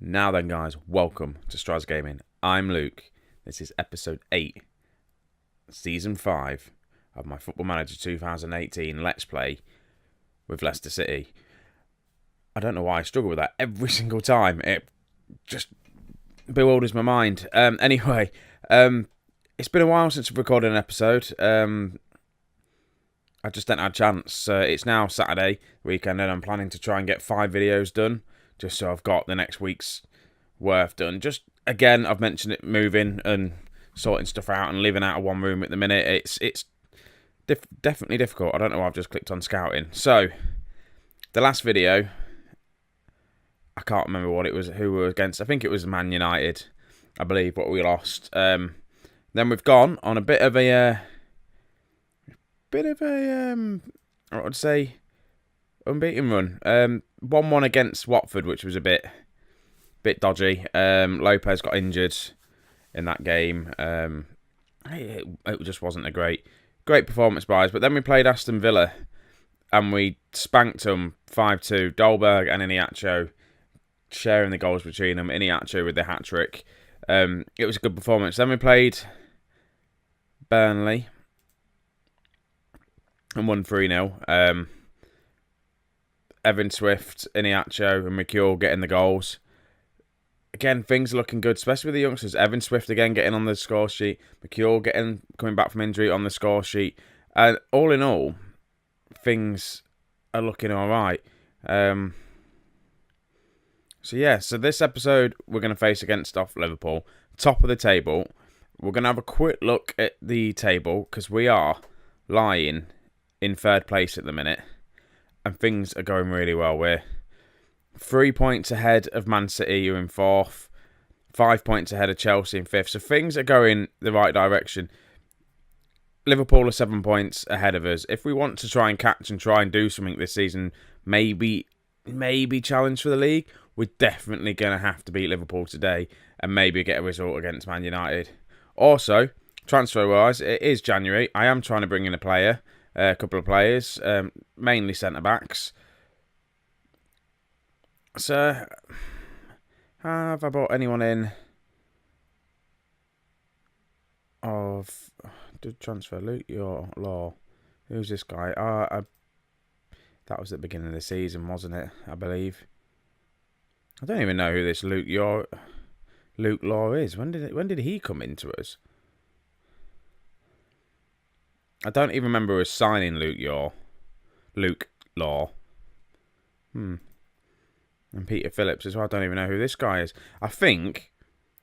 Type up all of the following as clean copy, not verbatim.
Now then, guys, welcome to Straz Gaming. I'm Luke. This is episode 8, season 5 of my Football Manager 2018 Let's Play with Leicester City. I don't know why I struggle with that every single time. It just bewilders my mind. Anyway, it's been a while since I've recorded an episode. I just didn't have a chance. It's now Saturday weekend and I'm planning to try and get 5 videos done, just so I've got the next week's worth done. Just, again, I've mentioned it, moving and sorting stuff out and living out of one room at the minute. It's definitely difficult. I don't know why I've just clicked on scouting. So, the last video, I can't remember what it was, who we were against. I think it was Man United, I believe, what we lost. Then we've gone on a bit of a I would say, unbeaten run. 1-1 against Watford, which was a bit dodgy. Lopez got injured in that game. It just wasn't a great performance by us. But then we played Aston Villa and we spanked them 5-2. Dolberg and Iniacho sharing the goals between them. Iniacho with the hat-trick. It was a good performance. Then we played Burnley and won 3-0. Evan Swift, Iniacho and McCure getting the goals. Again, things are looking good, especially with the youngsters. Evan Swift again getting on the score sheet. McCure coming back from injury on the score sheet. And all in all, things are looking all right. So this episode we're going to face against Liverpool, top of the table. We're going to have a quick look at the table because we are lying in third place at the minute. And things are going really well. We're 3 points ahead of Man City, who are in 4th. 5 points ahead of Chelsea in 5th. So things are going the right direction. Liverpool are 7 points ahead of us. If we want to try and catch and try and do something this season, maybe challenge for the league, we're definitely going to have to beat Liverpool today and maybe get a result against Man United. Also, transfer-wise, it is January. I am trying to bring in a couple of players, mainly centre-backs. So, have I brought anyone in did transfer Luke Law? Who's this guy? That was at the beginning of the season, wasn't it? I believe. I don't even know who this Luke Law is. When did he come into us? I don't even remember us signing Luke Law. And Peter Phillips as well. I don't even know who this guy is. I think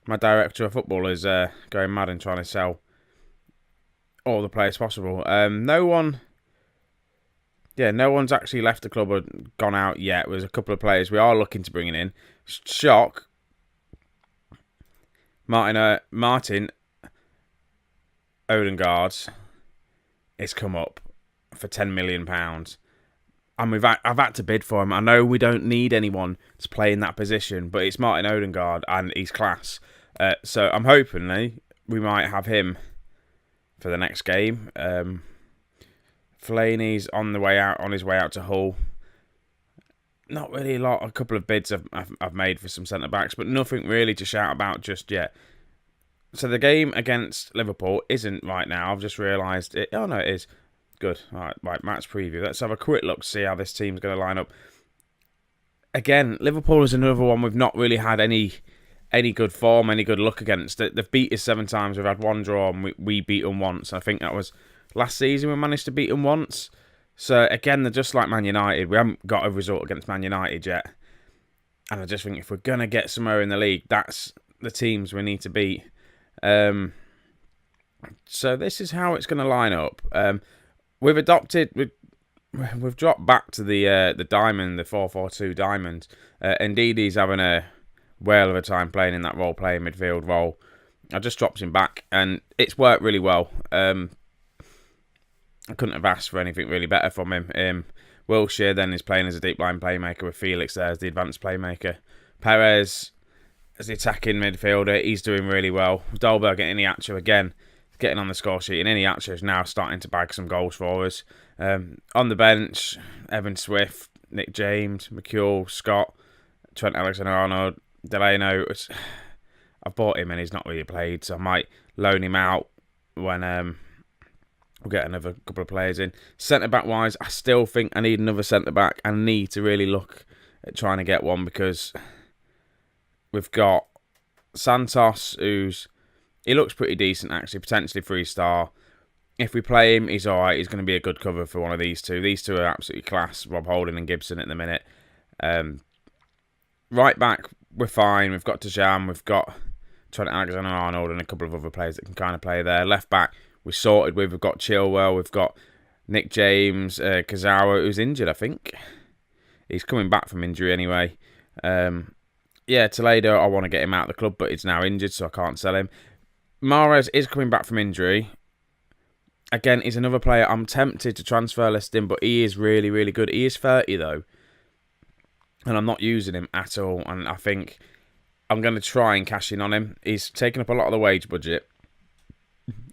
my director of football is going mad and trying to sell all the players possible. No one's actually left the club or gone out yet. There's a couple of players we are looking to bring in. Shock. Martin Odegaard has come up for £10 million. And I've had to bid for him. I know we don't need anyone to play in that position, but it's Martin Odegaard and he's class. So I'm hoping we might have him for the next game. Fellaini's on his way out to Hull. Not really a lot. A couple of bids I've made for some centre backs, but nothing really to shout about just yet. So the game against Liverpool isn't right now. I've just realised it. Oh no, it is. Good. All right, match preview. Let's have a quick look to see how this team's going to line up. Again, Liverpool is another one we've not really had any good form, any good luck against. They've beat us 7 times. We've had 1 draw and we beat them once. I think that was last season we managed to beat them once. So again, they're just like Man United. We haven't got a result against Man United yet. And I just think if we're going to get somewhere in the league, that's the teams we need to beat. So this is how it's going to line up. We've dropped back to the diamond, the 4-4-2 diamond. Indeed, he's having a whale of a time playing in that role-playing midfield role. I just dropped him back, and it's worked really well. I couldn't have asked for anything really better from him. Wilshere then is playing as a deep line playmaker with Felix there as the advanced playmaker. Perez as the attacking midfielder, he's doing really well. Dolberg and Iniacho again getting on the score sheet, and Iniacho is now starting to bag some goals for us. On the bench, Evan Swift, Nick James, McCure, Scott, Trent Alexander-Arnold, Delano, I've bought him and he's not really played, so I might loan him out when we'll get another couple of players in. Centre-back wise, I still think I need another centre-back. I need to really look at trying to get one because we've got Santos, he looks pretty decent actually, potentially 3-star. If we play him, he's alright. He's going to be a good cover for one of these two. These two are absolutely class, Rob Holding and Gibson at the minute. Right back, we're fine. We've got Tajam, we've got Trent Alexander-Arnold and a couple of other players that can kind of play there. Left back, we're sorted with. We've got Chilwell, we've got Nick James, Kazawa, who's injured, I think. He's coming back from injury anyway. Toledo, I want to get him out of the club, but he's now injured, so I can't sell him. Mahrez is coming back from injury. Again, he's another player I'm tempted to transfer list him, but he is really, really good. He is 30, though. And I'm not using him at all. And I think I'm going to try and cash in on him. He's taken up a lot of the wage budget.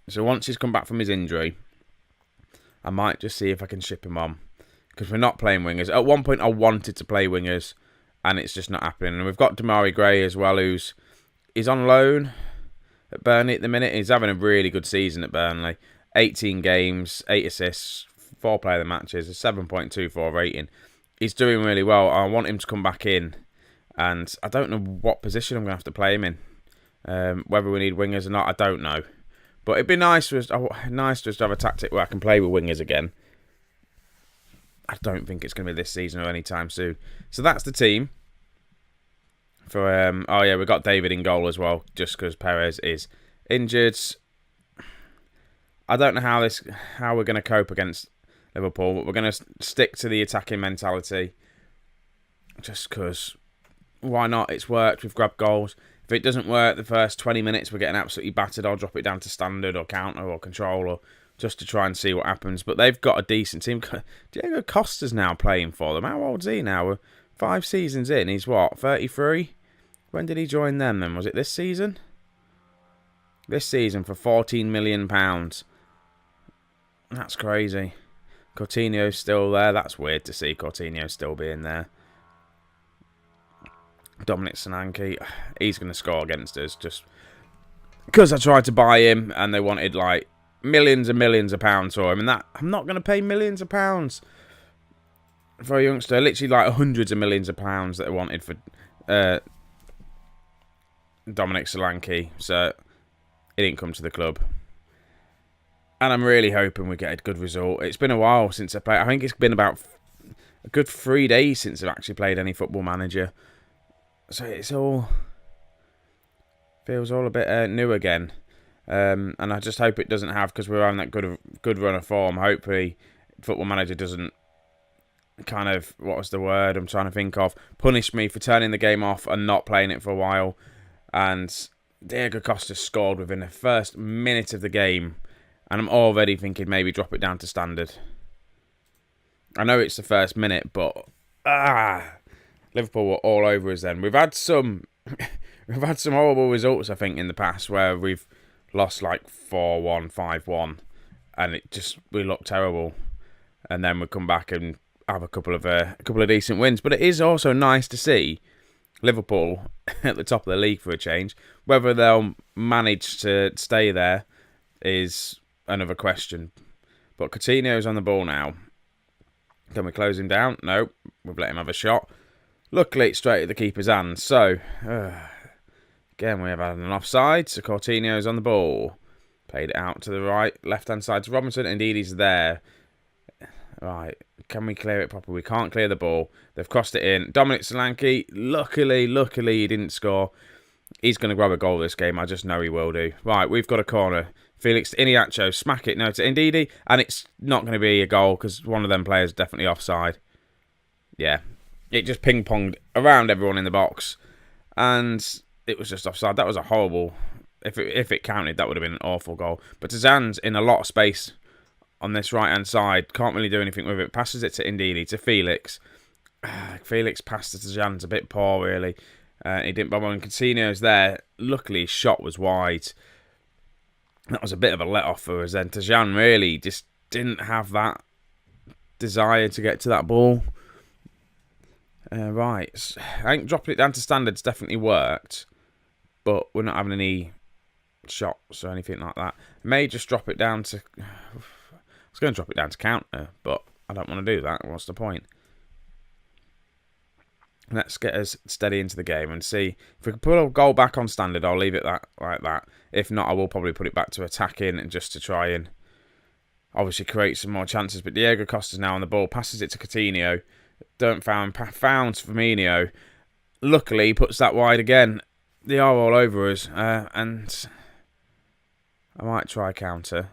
So once he's come back from his injury, I might just see if I can ship him on. Because we're not playing wingers. At one point, I wanted to play wingers, and it's just not happening. And we've got Damari Gray as well, he's on loan at Burnley at the minute. He's having a really good season at Burnley. 18 games, 8 assists, 4 player of the matches, a 7.24 rating. He's doing really well. I want him to come back in, and I don't know what position I'm going to have to play him in. Whether we need wingers or not, I don't know. But it'd be nice to have a tactic where I can play with wingers again. I don't think it's going to be this season or anytime soon. So that's the team. For we've got David in goal as well, just because Perez is injured. I don't know how we're going to cope against Liverpool, but we're going to stick to the attacking mentality. Just because, why not? It's worked. We've grabbed goals. If it doesn't work the first 20 minutes, we're getting absolutely battered. I'll drop it down to standard or counter or control or just to try and see what happens. But they've got a decent team. Diego Costa's now playing for them. How old's he now? We're 5 seasons in. He's what, 33? When did he join them then? Was it this season? This season for £14 million. That's crazy. Coutinho's still there. That's weird to see Coutinho still being there. Dominic Solanke, he's going to score against us just because I tried to buy him and they wanted like millions and millions of pounds for him, and that I'm not going to pay millions of pounds for a youngster. Literally like hundreds of millions of pounds that they wanted for Dominic Solanke, so he didn't come to the club. And I'm really hoping we get a good result. It's been a while since I played. I think it's been about a good 3 days since I've actually played any Football Manager. So it's all feels all a bit new again. And I just hope it doesn't have, because we're on that good run of form. Hopefully Football Manager doesn't kind of, what was the word I'm trying to think of, punish me for turning the game off and not playing it for a while. And Diego Costa scored within the first minute of the game. And I'm already thinking maybe drop it down to standard. I know it's the first minute, but Liverpool were all over us then. We've had some horrible results, I think, in the past where we've lost like 4-1, 5-1, and we look terrible. And then we come back and have a couple of decent wins. But it is also nice to see Liverpool at the top of the league for a change. Whether they'll manage to stay there is another question. But Coutinho's on the ball now. Can we close him down? No, we've let him have a shot. Luckily, it's straight at the keeper's hand. So, again, we have had an offside. So Coutinho's on the ball. Played it out to the right, left-hand side to Robinson. Indeed, he's there. Right, can we clear it properly? We can't clear the ball. They've crossed it in. Dominic Solanke, luckily, he didn't score. He's going to grab a goal this game. I just know he will do. Right, we've got a corner. Felix Iheanacho, smack it. No, to Ndidi. And it's not going to be a goal because one of them players is definitely offside. Yeah, it just ping-ponged around everyone in the box. And it was just offside. That was a horrible... If it counted, that would have been an awful goal. But Tazan's in a lot of space on this right-hand side. Can't really do anything with it. Passes it to Ndidi, to Felix. Felix passed to Tazan's a bit poor, really. He didn't bother. And Coutinho's there. Luckily, his shot was wide. That was a bit of a let-off for us then. Tajan really just didn't have that desire to get to that ball. Right. I think dropping it down to standards definitely worked, but we're not having any shots or anything like that. I may just drop it down to... I was going to drop it down to counter, but I don't want to do that. What's the point? Let's get us steady into the game and see. If we can put a goal back on standard, I'll leave it like that. If not, I will probably put it back to attacking and just to try and obviously create some more chances. But Diego Costa's now on the ball, passes it to Coutinho. Founds Firmino. Luckily, he puts that wide again. They are all over us, and I might try counter.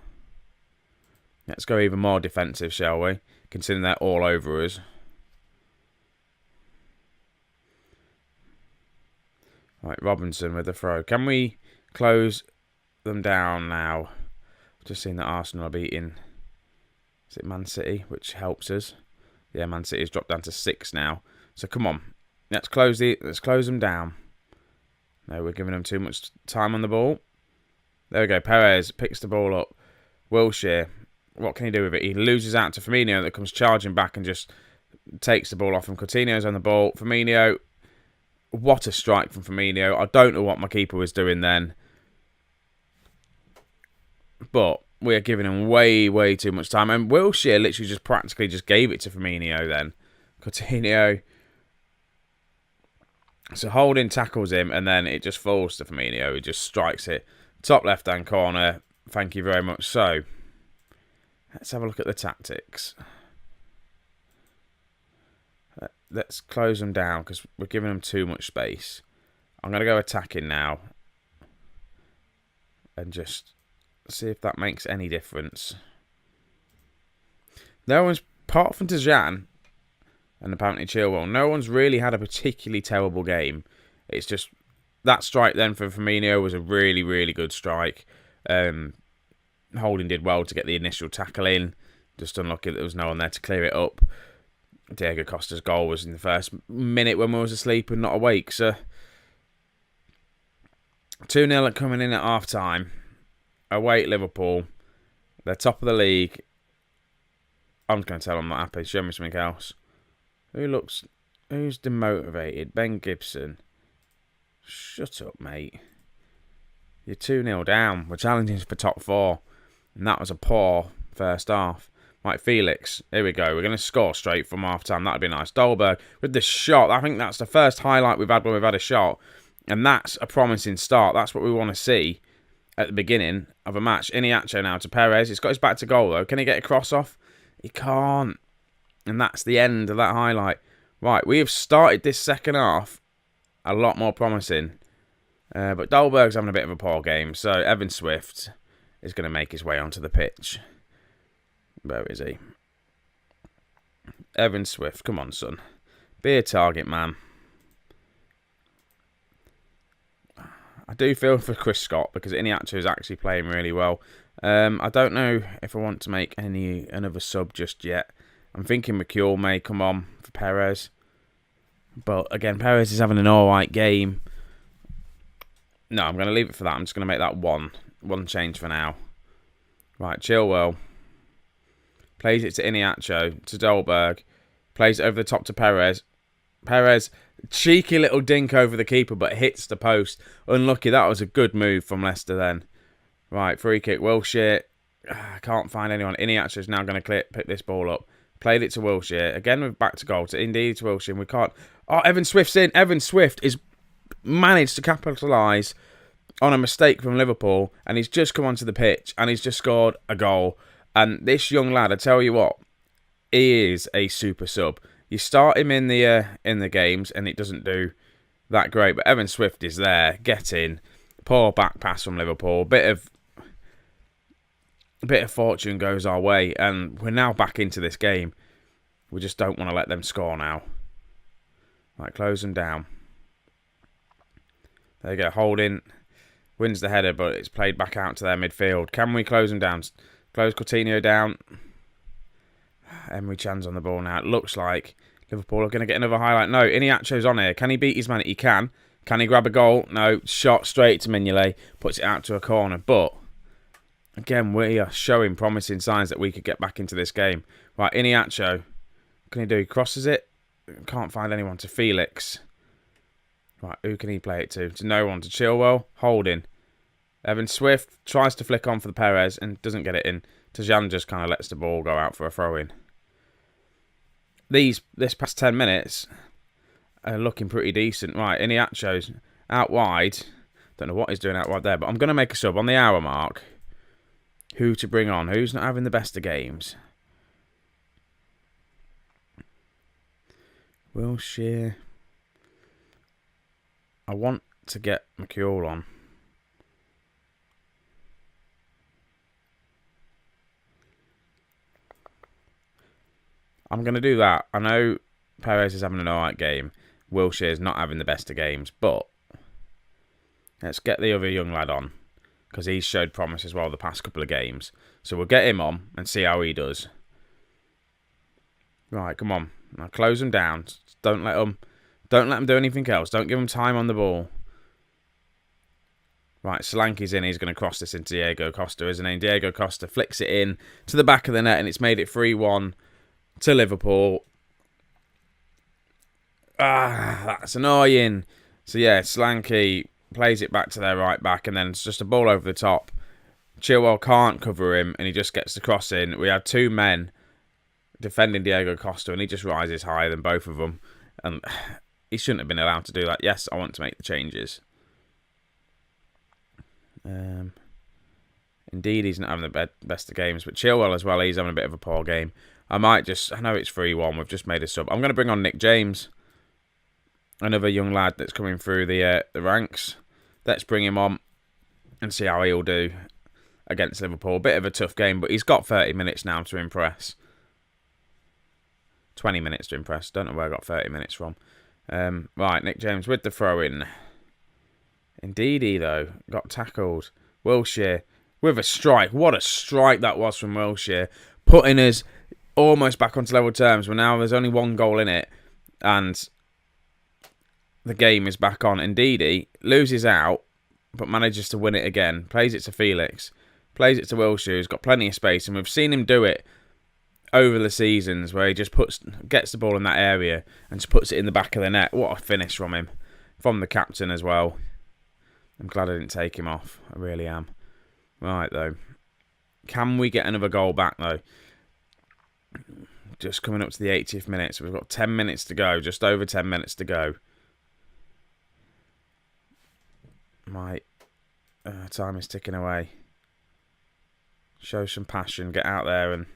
Let's go even more defensive, shall we? Considering they're all over us. Right, Robinson with the throw. Can we close them down now? Just seen that Arsenal are beating... Is it Man City? Which helps us. Yeah, Man City has dropped down to 6 now. So come on. Let's close them down. No, we're giving them too much time on the ball. There we go. Perez picks the ball up. Wilshere. What can he do with it? He loses out to Firmino that comes charging back and just takes the ball off him. Coutinho's on the ball. Firmino... What a strike from Firmino. I don't know what my keeper was doing then. But we are giving him way, way too much time. And Wilshere literally just practically just gave it to Firmino then. Coutinho. So Holding tackles him and then it just falls to Firmino. He just strikes it. Top left-hand corner. Thank you very much. So, let's have a look at the tactics. Let's close them down because we're giving them too much space. I'm going to go attacking now. And just see if that makes any difference. No one's, apart from Dejan and apparently Chilwell, no one's really had a particularly terrible game. It's just that strike then for Firmino was a really, really good strike. Holding did well to get the initial tackle in. Just unlucky that there was no one there to clear it up. Diego Costa's goal was in the first minute when we was asleep and not awake. So 2-0 coming in at half time. Away at Liverpool. They're top of the league. I'm just going to tell them I'm not happy. Show me something else. Who's demotivated? Ben Gibson. Shut up, mate. You're 2-0 down. We're challenging for top 4. And that was a poor first half. Right, Felix. Here we go. We're going to score straight from half-time. That would be nice. Dolberg with the shot. I think that's the first highlight we've had when we've had a shot. And that's a promising start. That's what we want to see at the beginning of a match. Iniacho now to Perez. He's got his back to goal, though. Can he get a cross off? He can't. And that's the end of that highlight. Right, we have started this second half a lot more promising. But Dolberg's having a bit of a poor game. So Evan Swift is going to make his way onto the pitch. Where is he? Evan Swift. Come on, son. Be a target, man. I do feel for Chris Scott because Iniacho is actually playing really well. I don't know if I want to make another sub just yet. I'm thinking McCure may come on for Perez. But again, Perez is having an alright game. No, I'm going to leave it for that. I'm just going to make that one change for now. Right, Chilwell. Plays it to Iniacho, to Dolberg. Plays it over the top to Perez. Perez, cheeky little dink over the keeper, but hits the post. Unlucky, that was a good move from Leicester then. Right, free kick, Wilshere. I can't find anyone. Iniacho's now going to pick this ball up. Played it to Wilshere. Again, we're back to goal. Indeed to Wilshere. We can't... Oh, Evan Swift's in. Evan Swift is managed to capitalise on a mistake from Liverpool, and he's just come onto the pitch, and he's just scored a goal. And this young lad, I tell you what, he is a super sub. You start him in the games, and it doesn't do that great. But Evan Swift is there, getting poor back pass from Liverpool. Bit of fortune goes our way, and we're now back into this game. We just don't want to let them score now. Right, close them down. There you go. Holding wins the header, but it's played back out to their midfield. Can we close them down? Close Coutinho down. Emery Chan's on the ball now. It looks like Liverpool are going to get another highlight. No, Iniacho's on here. Can he beat his man? He can. Can he grab a goal? No. Shot straight to Mignolet. Puts it out to a corner. But, again, we are showing promising signs that we could get back into this game. Right, Iniacho. Can he do? He crosses it. Can't find anyone to Felix. Right, who can he play it to? To no one. To Chilwell. Holding. Evan Swift tries to flick on for the Perez and doesn't get it in. Tajan just kind of lets the ball go out for a throw-in. This past 10 minutes are looking pretty decent. Right, Iniacho's out wide. Don't know what he's doing out wide there, but I'm going to make a sub on the hour mark. Who to bring on? Who's not having the best of games? Wilshere. I want to get McCure on. I'm going to do that. I know Perez is having an alright game. Wilshere's not having the best of games, but let's get the other young lad on, because he's showed promise as well the past couple of games. So we'll get him on and see how he does. Right, come on. Now close him down. Don't let him do anything else. Don't give him time on the ball. Right, Solanke's in. He's going to cross this into Diego Costa, isn't he? Diego Costa flicks it in to the back of the net, and it's made it 3-1 to Liverpool. That's annoying. So yeah, Solanke plays it back to their right back, and then it's just a ball over the top. Chilwell can't cover him, and he just gets the cross in. We had two men defending Diego Costa, and he just rises higher than both of them. And he shouldn't have been allowed to do that. Yes, I want to make the changes. Indeed, he's not having the best of games, but Chilwell as well, he's having a bit of a poor game. I know it's 3-1, we've just made a sub. I'm going to bring on Nick James, another young lad that's coming through the ranks. Let's bring him on and see how he'll do against Liverpool. Bit of a tough game, but he's got 30 minutes now to impress. 20 minutes to impress. Don't know where I got 30 minutes from. Right, Nick James with the throw-in. Indeedy, though, got tackled. Wilshere with a strike. What a strike that was from Wilshere. Putting us almost back onto level terms. But now there's only one goal in it. And the game is back on. Indeedy loses out, but manages to win it again. Plays it to Felix. Plays it to Wilshere, who's got plenty of space. And we've seen him do it over the seasons, where he just gets the ball in that area and just puts it in the back of the net. What a finish from him. From the captain as well. I'm glad I didn't take him off. I really am. Right, though. Can we get another goal back, though? Just coming up to the 80th minute. So we've got 10 minutes to go. Just over 10 minutes to go. My time is ticking away. Show some passion. Get out there and...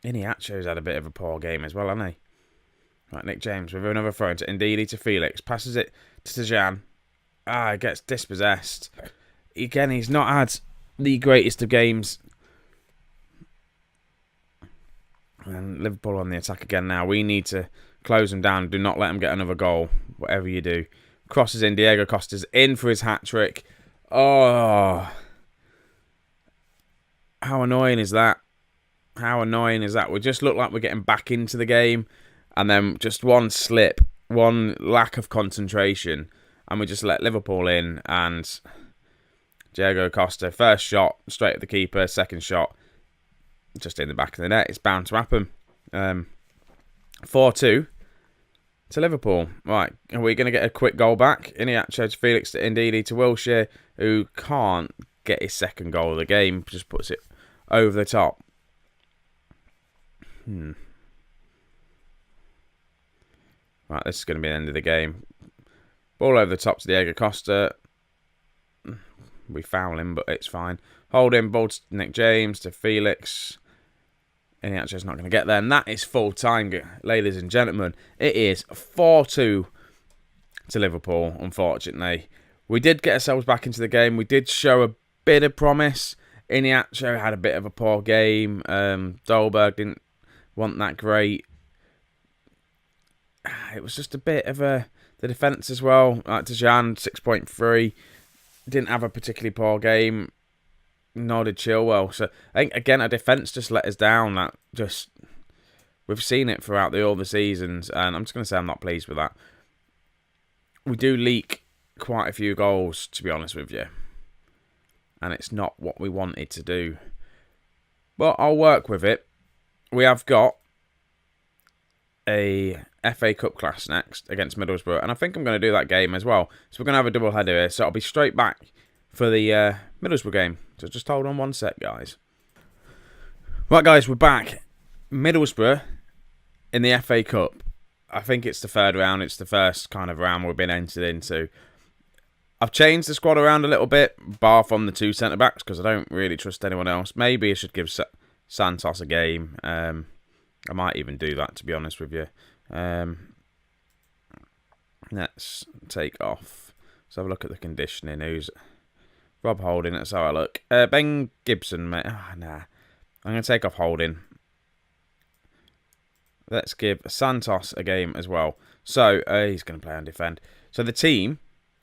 Iniacho's had a bit of a poor game as well, hasn't he? Right, Nick James with another throw into Indeedy to Felix. Passes it to Tajan. He gets dispossessed. Again, he's not had the greatest of games. And Liverpool on the attack again now. We need to close them down. Do not let them get another goal, whatever you do. Crosses in. Diego Costa's in for his hat-trick. Oh. How annoying is that? How annoying is that? We just look like we're getting back into the game. And then just one slip, one lack of concentration, and we just let Liverpool in. And Diego Costa, first shot, straight at the keeper. Second shot, just in the back of the net. It's bound to happen. 4-2 to Liverpool. Right, are we going to get a quick goal back? Iniacho to Felix to Indeedy to Wilshere, who can't get his second goal of the game. Just puts it over the top. Right, this is going to be the end of the game. Ball over the top to Diego Costa. We foul him, but it's fine. Hold him, ball to Nick James, to Felix. Iniacho's not going to get there. And that is full time, ladies and gentlemen. It is 4-2 to Liverpool, unfortunately. We did get ourselves back into the game. We did show a bit of promise. Iniacho had a bit of a poor game. Dolberg didn't want that great. It was just a bit of the defence as well. Like Tajan, 6.3. Didn't have a particularly poor game. Nor did Chilwell. So I think, again, our defence just let us down. We've seen it throughout all the seasons. And I'm just going to say I'm not pleased with that. We do leak quite a few goals, to be honest with you. And it's not what we wanted to do. But I'll work with it. We have got a FA Cup clash next against Middlesbrough, and I think I'm going to do that game as well. So we're going to have a double header here, so I'll be straight back for the Middlesbrough game. So just hold on one sec, guys. Right, guys, we're back. Middlesbrough in the FA Cup. I think it's the third round. It's the first kind of round we've been entered into. I've changed the squad around a little bit, bar from the two centre-backs, because I don't really trust anyone else. Maybe I should give Santos a game. I might even do that, to be honest with you. Let's take off. Let's have a look at the conditioning. Who's Rob Holding? Let's have a look. Ben Gibson, mate. Nah. I'm going to take off Holding. Let's give Santos a game as well. So, he's going to play on defend. So, the team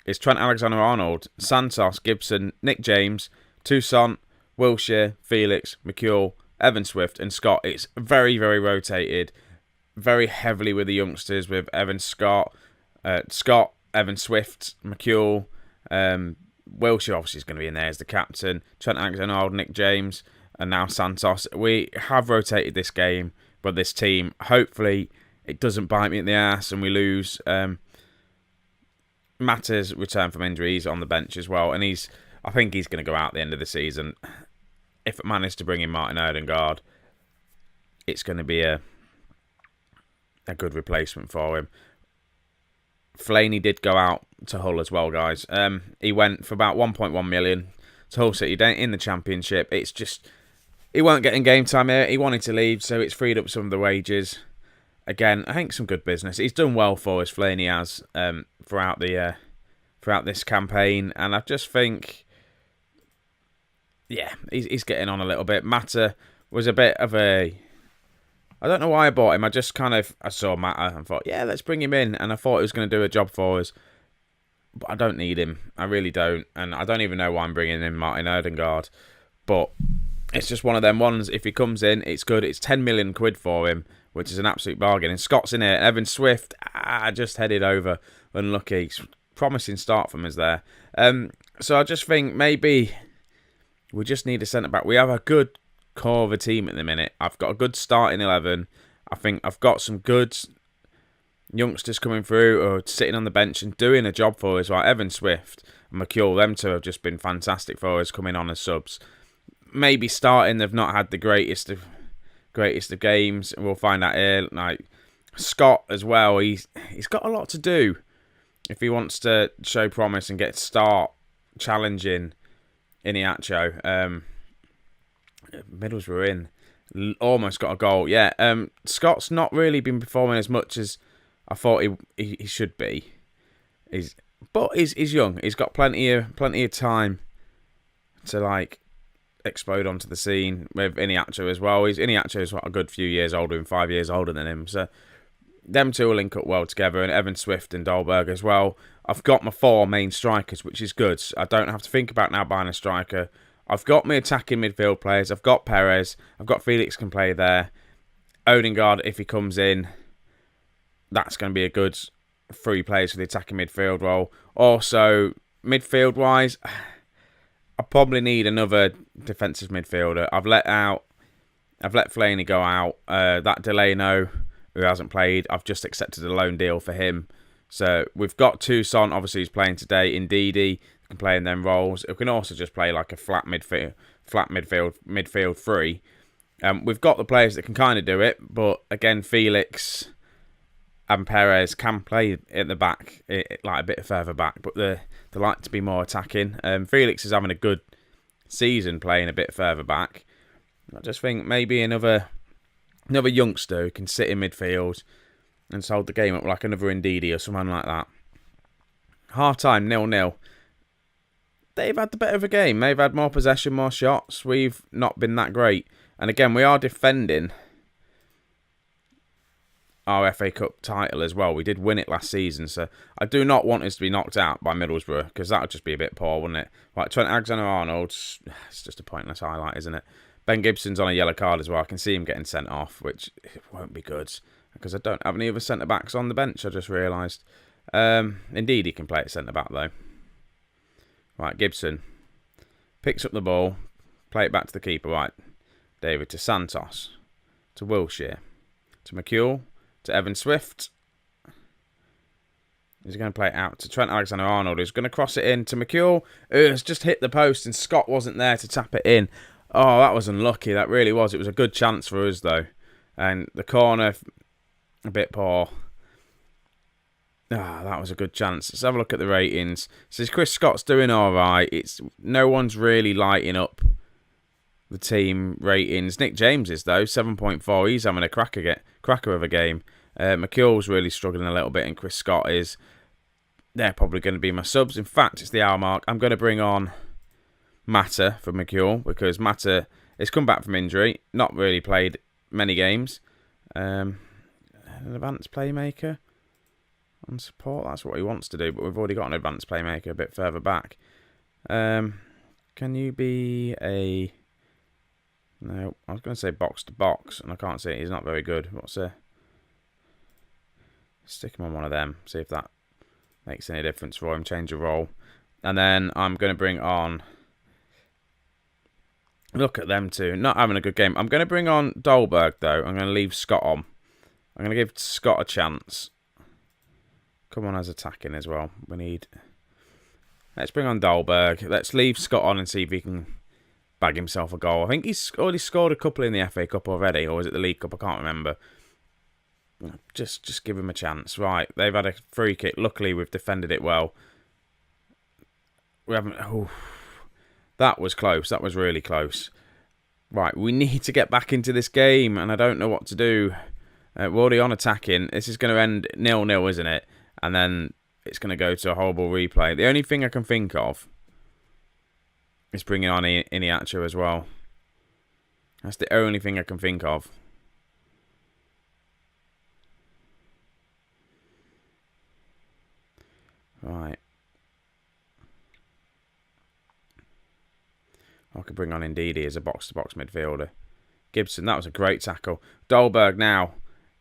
is Trent Alexander-Arnold, Santos, Gibson, Nick James, Toussaint, Wilshere, Felix, McCule, Evan Swift and Scott. It's very, very rotated. Very heavily with the youngsters with Evan Scott, Evan Swift, McCule, Wilshere obviously is going to be in there as the captain, Trent Alexander-Arnold, Nick James, and now Santos. We have rotated this game, but this team, hopefully it doesn't bite me in the ass and we lose. Matters returned from injury. He's on the bench as well, and I think he's going to go out at the end of the season. If it manages to bring in Martin Odegaard, it's going to be a good replacement for him. Fellaini did go out to Hull as well, guys. He went for about 1.1 million to Hull City in the Championship. It's just, he weren't getting game time here. He wanted to leave, so it's freed up some of the wages. Again, I think some good business. He's done well for us, Fellaini has, throughout this campaign. And I just think, yeah, he's getting on a little bit. Mata was a bit of a... I don't know why I bought him. I saw Mata and thought, yeah, let's bring him in. And I thought he was going to do a job for us. But I don't need him. I really don't. And I don't even know why I'm bringing in Martin Odegaard. But it's just one of them ones. If he comes in, it's good. It's 10 million quid for him, which is an absolute bargain. And Scott's in here. Evan Swift, just headed over. Unlucky. Promising start from us there. So I just think maybe we just need a centre-back. We have a good core of a team at the minute. I've got a good starting 11. I think I've got some good youngsters coming through or sitting on the bench and doing a job for us. Like Evan Swift and McCule, them two have just been fantastic for us coming on as subs. Maybe starting, they've not had the greatest of games. We'll find out here. Like Scott as well, he's got a lot to do if he wants to show promise and get start challenging Iheanacho. Middlesbrough almost got a goal. Yeah, Scott's not really been performing as much as I thought he should be. He's young. He's got plenty of time to like explode onto the scene with Iheanacho as well. Iheanacho is a good few years older, 5 years older than him. So them two will link up well together, and Evan Swift and Dolberg as well. I've got my 4 main strikers, which is good. I don't have to think about now buying a striker. I've got my attacking midfield players. I've got Perez. I've got Felix can play there. Odegaard, if he comes in, that's going to be a good 3 players for the attacking midfield role. Also, midfield-wise, I probably need another defensive midfielder. I've let Fellaini go out. That Delano, who hasn't played, I've just accepted a loan deal for him. So we've got Toussaint, obviously he's playing today. Ndidi can play in them roles. It can also just play like a flat midfield 3. We've got the players that can kind of do it, but again, Felix and Perez can play at the back, like a bit further back, but they like to be more attacking. Felix is having a good season playing a bit further back. I just think maybe another youngster who can sit in midfield and hold the game up like another Ndidi or someone like that. Half time 0-0. They've had the better of a game. They've had more possession, more shots. We've not been that great. And again, we are defending our FA Cup title as well. We did win it last season, so I do not want us to be knocked out by Middlesbrough, because that would just be a bit poor, wouldn't it? Right, Trent Alexander-Arnold, it's just a pointless highlight, isn't it? Ben Gibson's on a yellow card as well. I can see him getting sent off, which won't be good, because I don't have any other centre-backs on the bench, I just realised. Indeed, he can play at centre-back, though. Right, Gibson picks up the ball, play it back to the keeper. Right, David to Santos, to Wilshere, to McCule, to Evan Swift. He's going to play it out to Trent Alexander-Arnold, who's going to cross it in to McCule, who has just hit the post, and Scott wasn't there to tap it in. Oh, that was unlucky. That really was. It was a good chance for us, though. And the corner, a bit poor. That was a good chance. Let's have a look at the ratings. Says Chris Scott's doing all right. No one's really lighting up the team ratings. Nick James is, though, 7.4. He's having a cracker of a game. McCull's really struggling a little bit, and Chris Scott is. They're probably going to be my subs. In fact, it's the hour mark. I'm going to bring on Mata for McCule, because Mata has come back from injury. Not really played many games. An advanced playmaker on support. That's what he wants to do, but we've already got an advanced playmaker a bit further back. Can you be a... No, I was going to say box to box, and I can't see it. He's not very good. Stick him on one of them. See if that makes any difference for him. Change the role. And then I'm going to bring on... Look at them two. Not having a good game. I'm going to bring on Dolberg, though. I'm going to leave Scott on. I'm going to give Scott a chance. Come on as attacking as well. Let's bring on Dolberg. Let's leave Scott on and see if he can bag himself a goal. I think he's already scored a couple in the FA Cup already. Or was it the League Cup? I can't remember. Just give him a chance. Right, they've had a free kick. Luckily, we've defended it well. We haven't... Oh, that was close. That was really close. Right, we need to get back into this game, and I don't know what to do. We're already on attacking. This is going to end 0-0, isn't it? And then it's going to go to a horrible replay. The only thing I can think of is bringing on Iniacho as well. That's the only thing I can think of. Right. I could bring on Ndidi as a box-to-box midfielder. Gibson, that was a great tackle. Dolberg now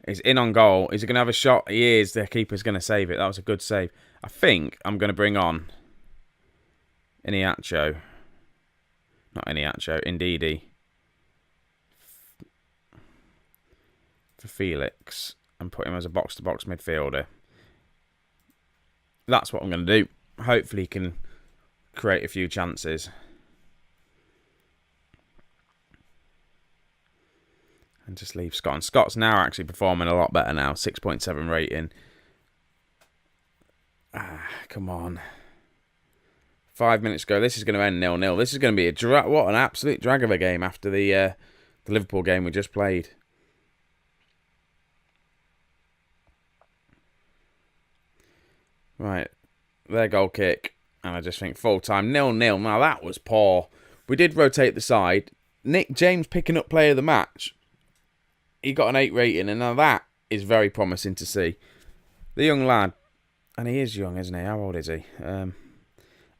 is in on goal. Is he going to have a shot? He is. The keeper's going to save it. That was a good save. I think I'm going to bring on Iniacho. Not Iniacho, Ndidi. For Felix. And put him as a box-to-box midfielder. That's what I'm going to do. Hopefully he can create a few chances. And just leave Scott. And Scott's now actually performing a lot better now. 6.7 rating. Come on. 5 minutes ago. This is going to end 0-0. This is going to be what an absolute drag of a game after the Liverpool game we just played. Right. Their goal kick. And I just think full time. 0-0. Now that was poor. We did rotate the side. Nick James picking up player of the match. He got an 8 rating, and now that is very promising to see. The young lad, and he is young, isn't he? How old is he?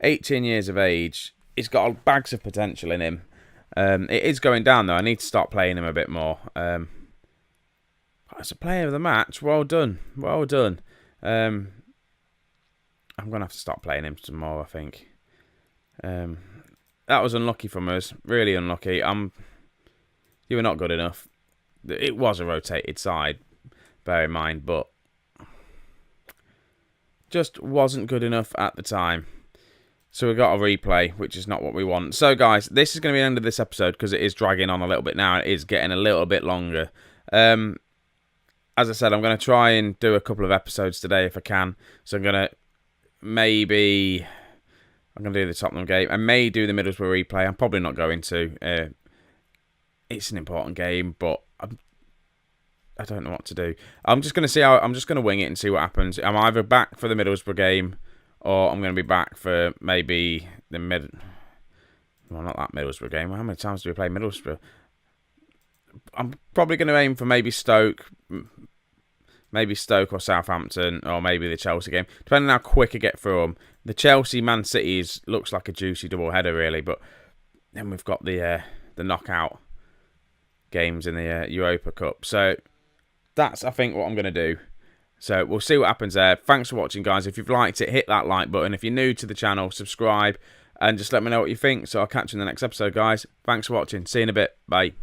18 years of age. He's got bags of potential in him. It is going down, though. I need to start playing him a bit more. As a player of the match, well done. Well done. I'm going to have to start playing him some more, I think. That was unlucky from us. Really unlucky. You were not good enough. It was a rotated side, bear in mind, but just wasn't good enough at the time. So we got a replay, which is not what we want. So, guys, this is going to be the end of this episode because it is dragging on a little bit now. It is getting a little bit longer. As I said, I'm going to try and do a couple of episodes today if I can. So I'm going to do the Tottenham game. I may do the Middlesbrough replay. I'm probably not going to. It's an important game, but I don't know what to do. I'm just going to wing it and see what happens. I'm either back for the Middlesbrough game, or I'm going to be back for maybe the not that Middlesbrough game. How many times do we play Middlesbrough? I'm probably going to aim for maybe Stoke or Southampton, or maybe the Chelsea game, depending on how quick I get through them. The Chelsea Man City looks like a juicy double header, really, but then we've got the knockout games in the Europa Cup. So that's, I think, what I'm going to do. So we'll see what happens there. Thanks for watching, guys. If you've liked it, hit that like button. If you're new to the channel, subscribe and just let me know what you think. So I'll catch you in the next episode, guys. Thanks for watching. See you in a bit. Bye.